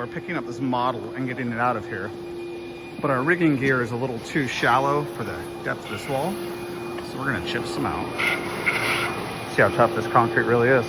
are picking up this model and getting it out of here. But our rigging gear is a little too shallow for the depth of this wall. So we're gonna chip some out. See how tough this concrete really is.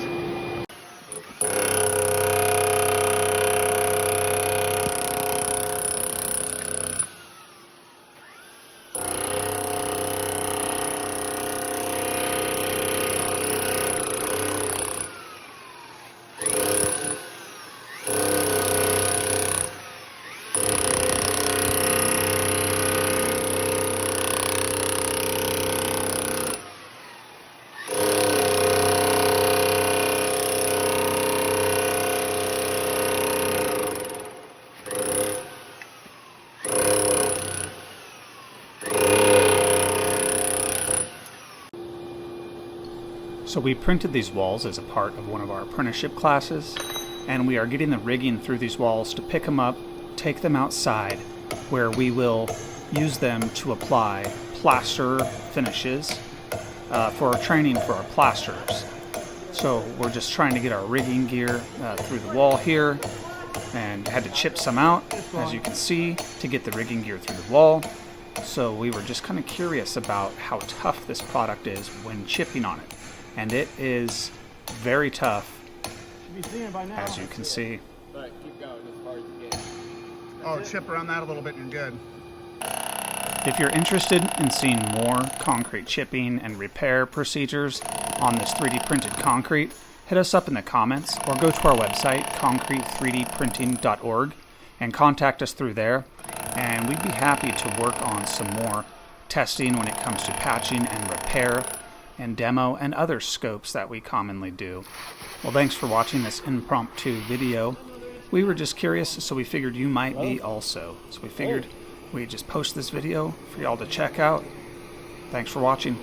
So we printed these walls as a part of one of our apprenticeship classes, and we are getting the rigging through these walls to pick them up, take them outside, where we will use them to apply plaster finishes for our training for our plasterers. So we're just trying to get our rigging gear through the wall here, and had to chip some out, as you can see, to get the rigging gear through the wall. So we were just kind of curious about how tough this product is when chipping on it. And it is very tough, as you can see. But keep going as far as you can. Oh, chip around that a little bit and you're good. If you're interested in seeing more concrete chipping and repair procedures on this 3D printed concrete, hit us up in the comments or go to our website, concrete3dprinting.org, and contact us through there. And we'd be happy to work on some more testing when it comes to patching and repair and demo and other scopes that we commonly do. Well, thanks for watching this impromptu video. We were just curious, so we figured you might be also. So we figured we'd just post this video for y'all to check out. Thanks for watching.